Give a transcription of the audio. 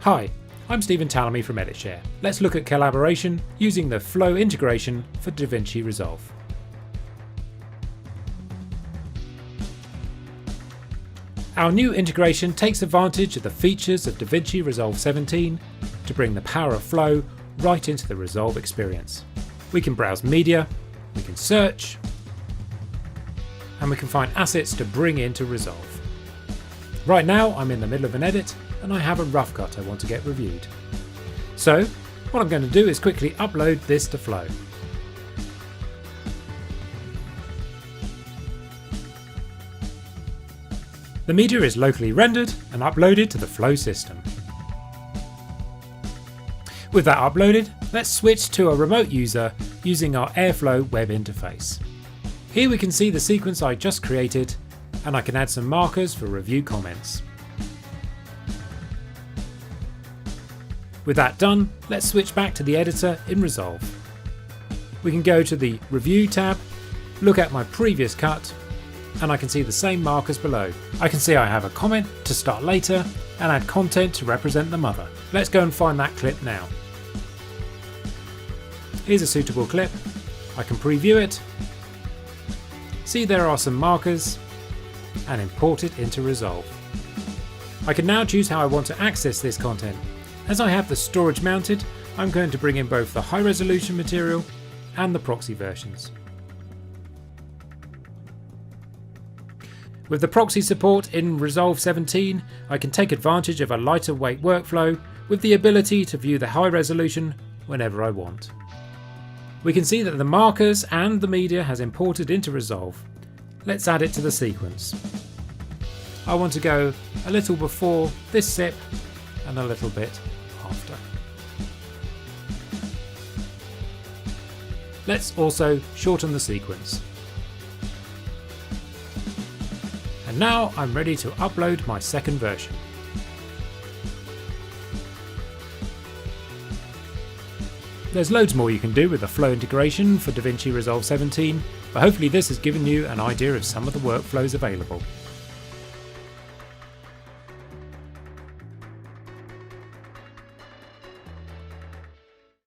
Hi, I'm Stephen Tallamy from EditShare. Let's look at collaboration using the Flow integration for Davinci Resolve. Our new integration takes advantage of the features of Davinci Resolve 17 to bring the power of Flow right into the Resolve experience. We can browse media, we can search, and we can find assets to bring into Resolve. Right now I'm in the middle of an edit and I have a rough cut I want to get reviewed. So what I'm going to do is quickly upload this to Flow. The media is locally rendered and uploaded to the Flow system. With that uploaded, let's switch to a remote user using our Airflow web interface. Here we can see the sequence I just created, and I can add some markers for review comments. With that done, let's switch back to the editor in Resolve. We can go to the Review tab, look at my previous cut, and I can see the same markers below. I can see I have a comment to start later and add content to represent the mother. Let's go and find that clip now. Here's a suitable clip. I can preview it, see there are some markers, and import it into Resolve. I can now choose how I want to access this content. As I have the storage mounted, I'm going to bring in both the high resolution material and the proxy versions. With the proxy support in Resolve 17, I can take advantage of a lighter weight workflow with the ability to view the high resolution whenever I want. We can see that the markers and the media has imported into Resolve. Let's add it to the sequence. I want to go a little before this sip and a little bit after. Let's also shorten the sequence. And now I'm ready to upload my second version. There's loads more you can do with the Flow integration for Davinci Resolve 17, but hopefully this has given you an idea of some of the workflows available.